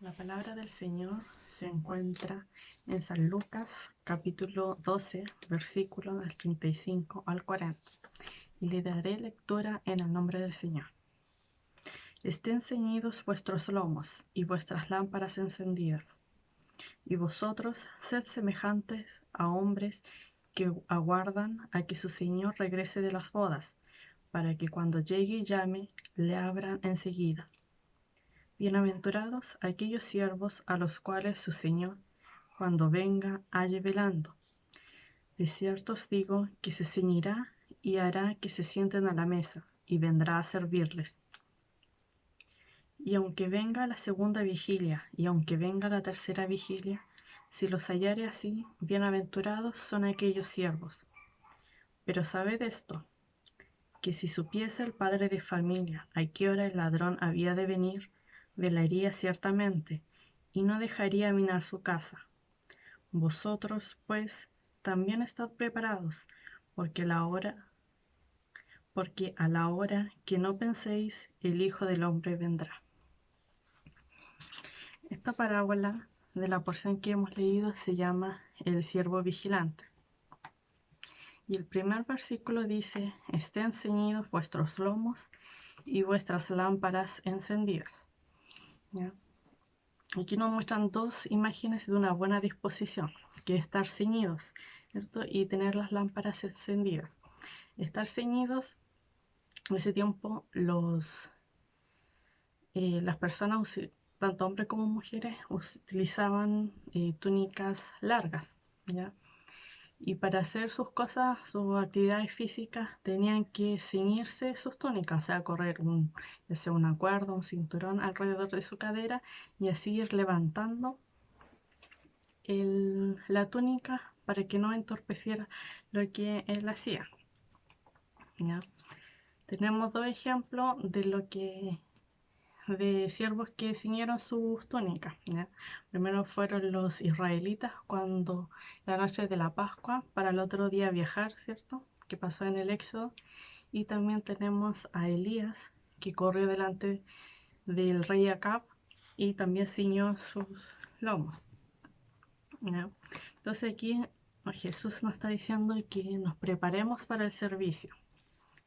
La palabra del Señor se encuentra en San Lucas capítulo 12, versículos del 35 al 40. Y le daré lectura en el nombre del Señor. Estén ceñidos vuestros lomos y vuestras lámparas encendidas. Y vosotros sed semejantes a hombres que aguardan a que su Señor regrese de las bodas, para que cuando llegue y llame, le abran enseguida. Bienaventurados aquellos siervos a los cuales su Señor, cuando venga, halle velando. De cierto os digo que se ceñirá y hará que se sienten a la mesa, y vendrá a servirles. Y aunque venga la segunda vigilia, y aunque venga la tercera vigilia, si los hallare así, bienaventurados son aquellos siervos. Pero sabed esto, que si supiese el padre de familia a qué hora el ladrón había de venir, velaría ciertamente, y no dejaría minar su casa. Vosotros, pues, también estad preparados, porque a la hora que no penséis, el Hijo del Hombre vendrá. Esta parábola de la porción que hemos leído se llama el siervo vigilante. Y el primer versículo dice: estén ceñidos vuestros lomos y vuestras lámparas encendidas. ¿Ya? Aquí nos muestran dos imágenes de una buena disposición, que es estar ceñidos, ¿cierto? Y tener las lámparas encendidas. Estar ceñidos, en ese tiempo las personas, tanto hombres como mujeres, utilizaban túnicas largas, ¿ya? Y para hacer sus cosas, sus actividades físicas, tenían que ceñirse sus túnicas, o sea, correr ya sea una cuerda, un cinturón alrededor de su cadera y así ir levantando la túnica para que no entorpeciera lo que él hacía. ¿Ya? Tenemos dos ejemplos de siervos que ciñeron sus túnicas. ¿Ya? Primero fueron los israelitas cuando la noche de la Pascua para el otro día viajar, ¿cierto? Que pasó en el Éxodo. Y también tenemos a Elías que corrió delante del rey Acab y también ciñó sus lomos. ¿Ya? Entonces aquí Jesús nos está diciendo que nos preparemos para el servicio.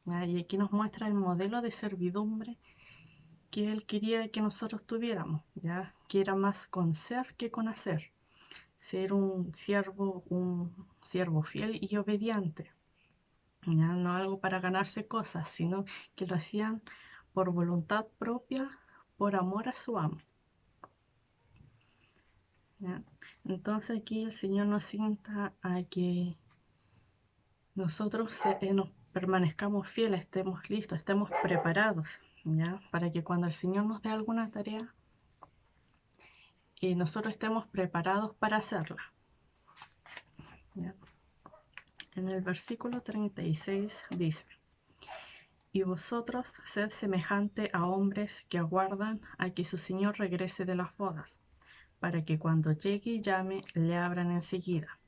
¿Ya? Y aquí nos muestra el modelo de servidumbre que Él quería que nosotros tuviéramos, ¿ya? Que era más con ser que con hacer. Ser un siervo fiel y obediente. ¿Ya? No algo para ganarse cosas, sino que lo hacían por voluntad propia, por amor a su amo. ¿Ya? Entonces aquí el Señor nos insta a que nosotros nos permanezcamos fieles, estemos listos, estemos preparados, ¿ya? Para que cuando el Señor nos dé alguna tarea, nosotros estemos preparados para hacerla, ¿ya? En el versículo 36 dice: y vosotros sed semejante a hombres que aguardan a que su Señor regrese de las bodas, para que cuando llegue y llame, le abran enseguida.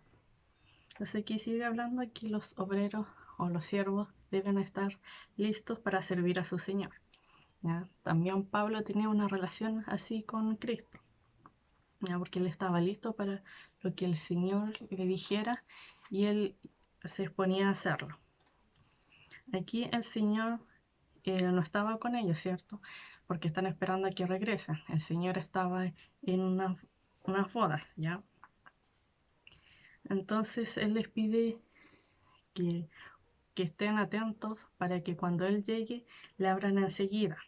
Entonces aquí sigue hablando que los obreros o los siervos deben estar listos para servir a su Señor. ¿Ya? También Pablo tenía una relación así con Cristo, ¿ya? Porque él estaba listo para lo que el Señor le dijera y él se exponía a hacerlo. Aquí el Señor no estaba con ellos, ¿cierto? Porque están esperando a que regresen. El Señor estaba en unas bodas, ¿ya? Entonces Él les pide que estén atentos para que cuando Él llegue le abran enseguida.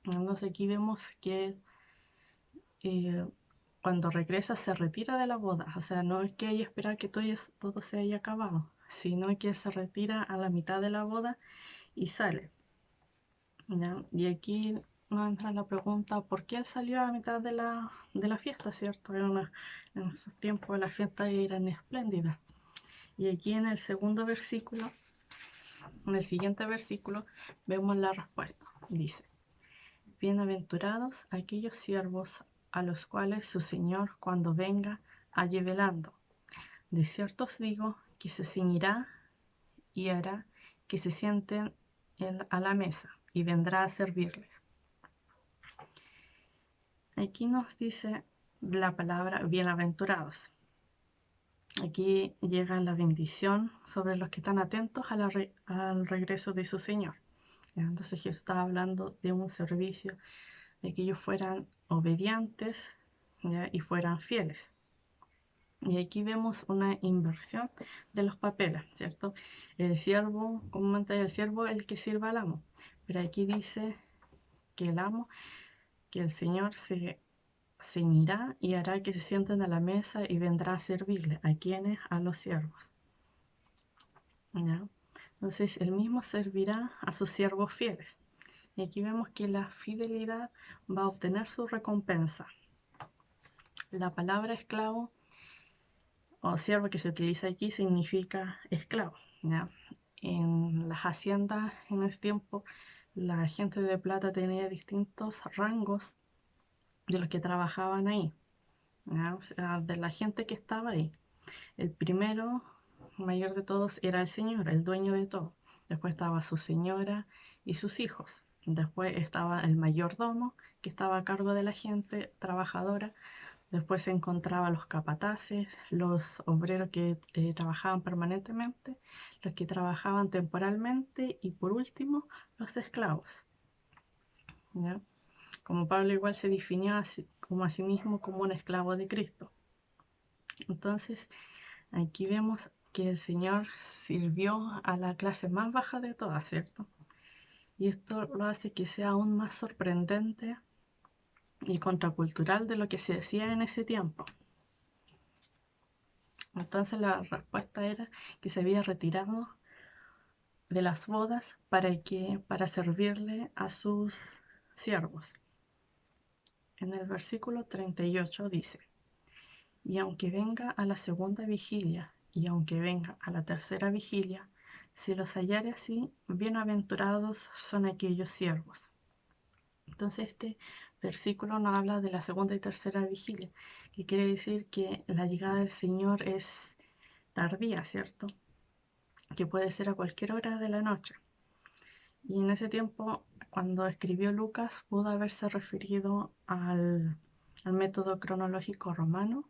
Entonces aquí vemos que cuando regresa se retira de la boda. O sea, no es que haya esperado que todo se haya acabado, sino que se retira a la mitad de la boda y sale. ¿Ya? Y aquí nos entra la pregunta: ¿por qué él salió a mitad de la fiesta, cierto? En esos tiempos las fiestas eran espléndidas. Y aquí en el siguiente versículo, vemos la respuesta. Dice: bienaventurados aquellos siervos a los cuales su Señor cuando venga halle velando. De cierto os digo que se ceñirá y hará que se sienten a la mesa y vendrá a servirles. Aquí nos dice la palabra bienaventurados. Aquí llega la bendición sobre los que están atentos al regreso de su Señor. Entonces Jesús estaba hablando de un servicio, de que ellos fueran obedientes, ¿ya? Y fueran fieles. Y aquí vemos una inversión de los papeles, ¿cierto? El siervo, comúnmente el siervo es el que sirva al amo, pero aquí dice que el amo, que el Señor se ceñirá y hará que se sienten a la mesa y vendrá a servirle. ¿A quienes? A los siervos, ¿ya? Entonces él mismo servirá a sus siervos fieles. Y aquí vemos que la fidelidad va a obtener su recompensa. La palabra esclavo o siervo que se utiliza aquí significa esclavo, ¿ya? En las haciendas en ese tiempo, la gente de plata tenía distintos rangos de los que trabajaban ahí, ¿ya? O sea, de la gente que estaba ahí. El primero, mayor de todos, era el señor, el dueño de todo. Después estaba su señora y sus hijos. Después estaba el mayordomo, que estaba a cargo de la gente trabajadora. Después se encontraban los capataces, los obreros que trabajaban permanentemente, los que trabajaban temporalmente y por último los esclavos, ¿ya? Como Pablo igual se definió como a sí mismo como un esclavo de Cristo. Entonces aquí vemos que el Señor sirvió a la clase más baja de todas, ¿cierto? Y esto lo hace que sea aún más sorprendente y contracultural de lo que se decía en ese tiempo. Entonces la respuesta era que se había retirado de las bodas para servirle a sus siervos. En el versículo 38 dice: y aunque venga a la segunda vigilia, y aunque venga a la tercera vigilia, si los hallare así, bienaventurados son aquellos siervos. Entonces este versículo nos habla de la segunda y tercera vigilia, que quiere decir que la llegada del Señor es tardía, ¿cierto? Que puede ser a cualquier hora de la noche. Y en ese tiempo, cuando escribió Lucas, pudo haberse referido al método cronológico romano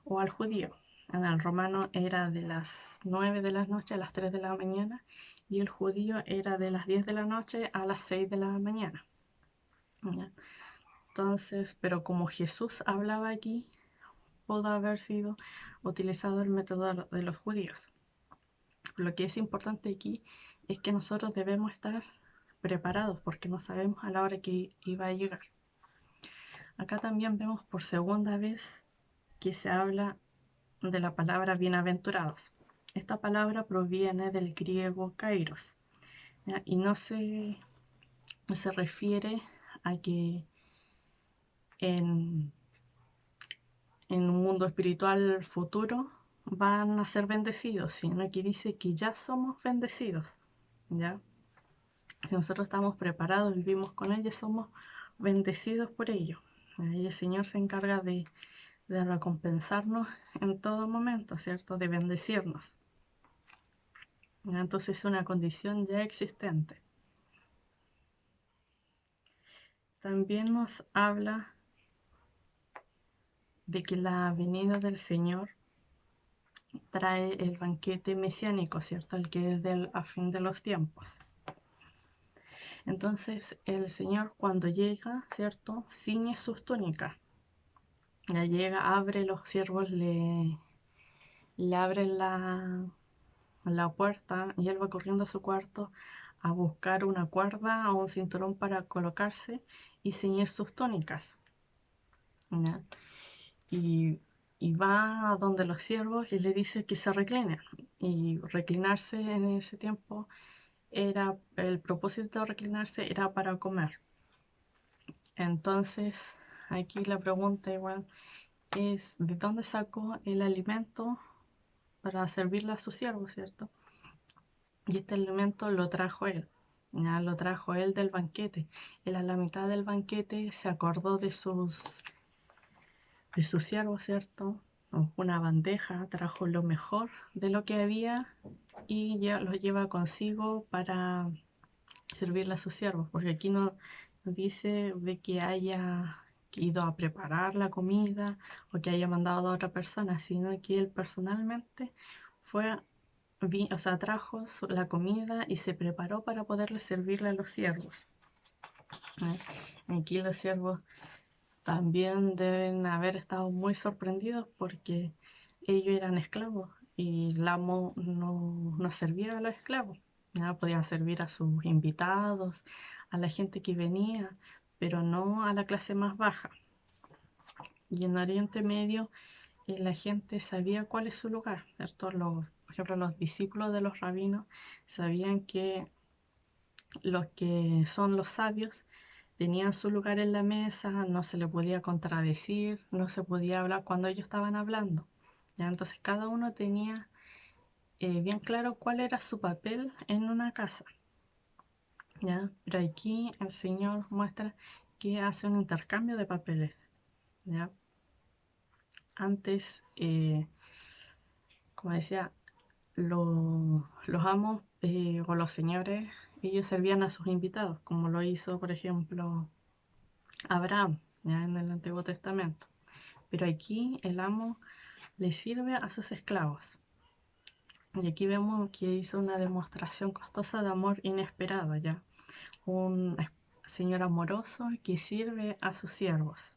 o al judío. En el romano era de las 9 de la noche a las 3 de la mañana y el judío era de las 10 de la noche a las 6 de la mañana. ¿Ya? Entonces, pero como Jesús hablaba aquí, pudo haber sido utilizado el método de los judíos. Lo que es importante aquí es que nosotros debemos estar preparados porque no sabemos a la hora que iba a llegar. Acá también vemos por segunda vez que se habla de la palabra bienaventurados. Esta palabra proviene del griego kairos, ¿ya? Y no se refiere a que en un mundo espiritual futuro van a ser bendecidos, sino que dice que ya somos bendecidos, ¿ya? Si nosotros estamos preparados, vivimos con ellos, somos bendecidos por ello. Y el Señor se encarga de recompensarnos en todo momento, ¿cierto? De bendecirnos. Entonces es una condición ya existente. También nos habla de que la venida del Señor trae el banquete mesiánico, ¿cierto? El que es a fin de los tiempos. Entonces el Señor cuando llega, ¿cierto? Ciñe sus túnicas. Ya llega, abre, los siervos le abren la puerta y él va corriendo a su cuarto a buscar una cuerda o un cinturón para colocarse y ceñir sus túnicas, ¿ya? Y va a donde los siervos y le dice que se reclinen. Y reclinarse en ese tiempo era, el propósito de reclinarse era para comer. Entonces aquí la pregunta igual es: ¿de dónde sacó el alimento para servirle a sus siervos, ¿cierto? Y este alimento lo trajo él, ya lo trajo él del banquete. Él a la mitad del banquete se acordó de sus siervos, ¿cierto? Una bandeja, trajo lo mejor de lo que había y ya lo lleva consigo para servirle a sus siervos, porque aquí no dice de que haya ido a preparar la comida o que haya mandado a otra persona, sino que él personalmente fue, o sea, trajo la comida y se preparó para poderle servirle a los siervos. Aquí los siervos también deben haber estado muy sorprendidos porque ellos eran esclavos y el amo no servía a los esclavos. ¿Ya? Podían servir a sus invitados, a la gente que venía, pero no a la clase más baja. Y en Oriente Medio la gente sabía cuál es su lugar, ¿cierto? Por ejemplo, los discípulos de los rabinos sabían que los que son los sabios tenían su lugar en la mesa, no se le podía contradecir, no se podía hablar cuando ellos estaban hablando. ¿Ya? Entonces cada uno tenía bien claro cuál era su papel en una casa. ¿Ya? Pero aquí el Señor muestra que hace un intercambio de papeles. ¿Ya? Antes, como decía, los amos o los señores, ellos servían a sus invitados, como lo hizo, por ejemplo, Abraham, ya en el Antiguo Testamento. Pero aquí el amo le sirve a sus esclavos. Y aquí vemos que hizo una demostración costosa de amor inesperado, ya. Un señor amoroso que sirve a sus siervos.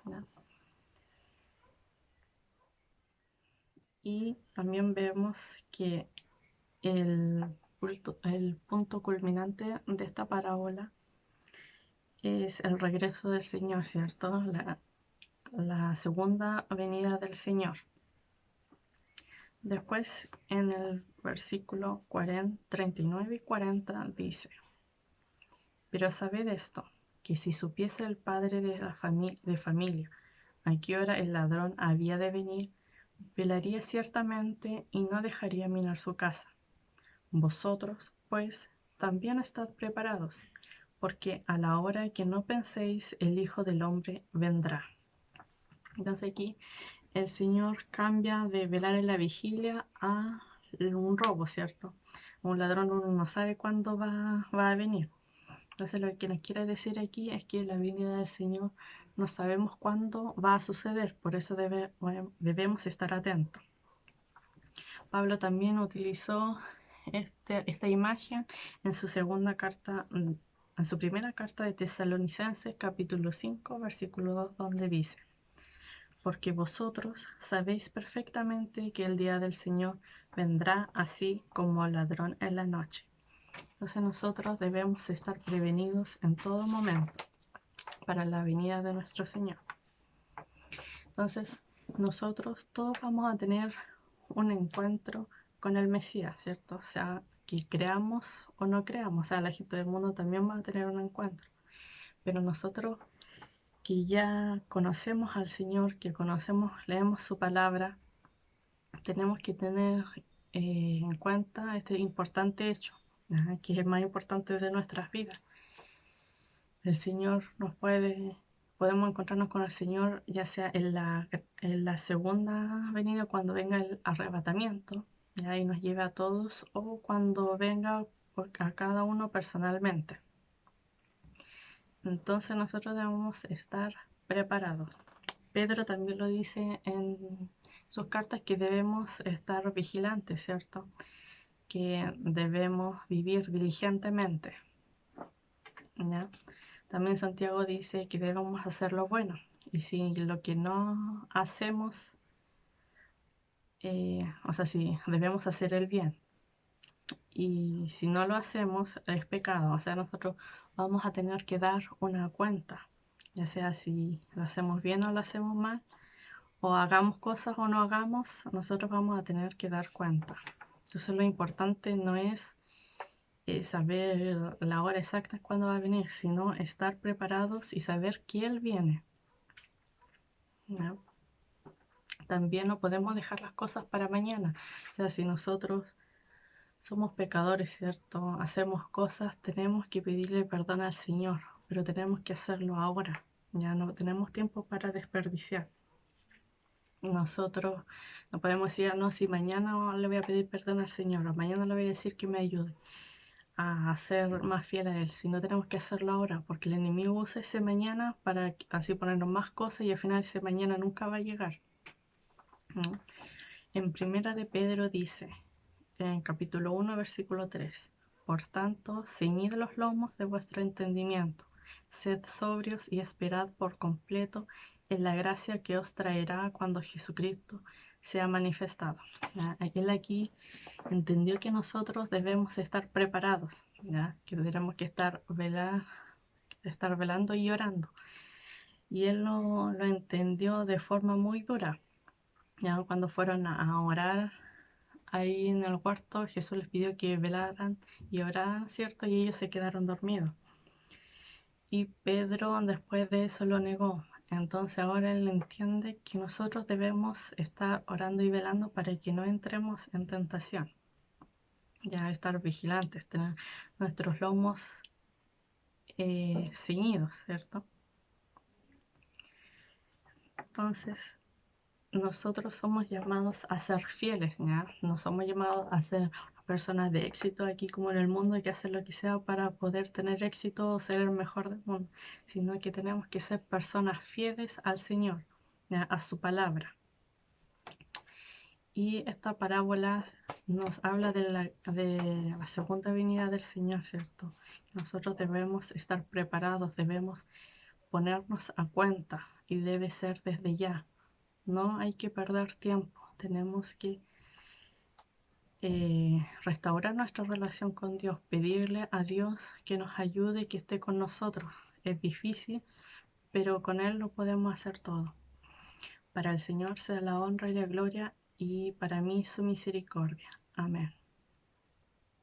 ¿Ya? Y también vemos que el punto culminante de esta parábola es el regreso del Señor, ¿cierto? La segunda venida del Señor. Después, en el versículo 39 y 40 dice: pero sabed esto, que si supiese el padre de familia a qué hora el ladrón había de venir, velaría ciertamente y no dejaría minar su casa. Vosotros, pues, también estad preparados, porque a la hora que no penséis, el Hijo del Hombre vendrá. Entonces aquí el Señor cambia de velar en la vigilia a un robo, ¿cierto? Un ladrón uno no sabe cuándo va a venir. Entonces lo que nos quiere decir aquí es que la venida del Señor no sabemos cuándo va a suceder, por eso debemos estar atentos. Pablo también utilizó esta imagen en su en su primera carta de Tesalonicenses, capítulo 5, versículo 2, donde dice: porque vosotros sabéis perfectamente que el día del Señor vendrá así como ladrón en la noche. Entonces nosotros debemos estar prevenidos en todo momento para la venida de nuestro Señor. Entonces nosotros todos vamos a tener un encuentro con el Mesías, ¿cierto? O sea, que creamos o no creamos, o sea, la gente del mundo también va a tener un encuentro. Pero nosotros que ya conocemos al Señor, que leemos su palabra, tenemos que tener en cuenta este importante hecho, que es el más importante de nuestras vidas. El Señor podemos encontrarnos con el Señor ya sea en la segunda venida, cuando venga el arrebatamiento, y nos lleve a todos, o cuando venga a cada uno personalmente. Entonces nosotros debemos estar preparados. Pedro también lo dice en sus cartas, que debemos estar vigilantes, ¿cierto? Que debemos vivir diligentemente, ¿ya? También Santiago dice que debemos hacer lo bueno, y si lo que no hacemos, o sea, si debemos hacer el bien, y si no lo hacemos, es pecado. O sea, nosotros vamos a tener que dar una cuenta, ya sea si lo hacemos bien o lo hacemos mal, o hagamos cosas o no hagamos, nosotros vamos a tener que dar cuenta. Entonces lo importante no es saber la hora exacta cuándo va a venir, sino estar preparados y saber que Él viene, ¿no? También no podemos dejar las cosas para mañana. O sea, si nosotros somos pecadores, ¿cierto? Hacemos cosas, tenemos que pedirle perdón al Señor, pero tenemos que hacerlo ahora. Ya no tenemos tiempo para desperdiciar. Nosotros no podemos decir: no, si mañana le voy a pedir perdón al Señor, o mañana le voy a decir que me ayude. a ser más fiel a Él, sino tenemos que hacerlo ahora, porque el enemigo usa ese mañana para así ponernos más cosas y al final ese mañana nunca va a llegar, ¿no? En Primera de Pedro dice, en capítulo 1, versículo 3, por tanto, ceñid los lomos de vuestro entendimiento, sed sobrios y esperad por completo en la gracia que os traerá cuando Jesucristo sea manifestado. ¿Ya? Él aquí entendió que nosotros debemos estar preparados, ¿ya? Que tenemos que estar velando y orando. Y él lo entendió de forma muy dura. ¿Ya? Cuando fueron a orar ahí en el huerto, Jesús les pidió que velaran y oraran, ¿cierto? Y ellos se quedaron dormidos. Y Pedro después de eso lo negó. Entonces ahora él entiende que nosotros debemos estar orando y velando para que no entremos en tentación. Ya estar vigilantes, tener nuestros lomos ceñidos, ¿cierto? Entonces, nosotros somos llamados a ser fieles, ¿ya? No somos llamados a ser personas de éxito aquí como en el mundo, hay que hacer lo que sea para poder tener éxito o ser el mejor del mundo, sino que tenemos que ser personas fieles al Señor, ¿ya? A su palabra. Y esta parábola nos habla de la segunda venida del Señor, ¿cierto? Nosotros debemos estar preparados, debemos ponernos a cuenta y debe ser desde ya. No hay que perder tiempo, tenemos que restaurar nuestra relación con Dios, pedirle a Dios que nos ayude, que esté con nosotros. Es difícil, pero con Él lo podemos hacer todo. Para el Señor sea la honra y la gloria y para mí su misericordia. Amén.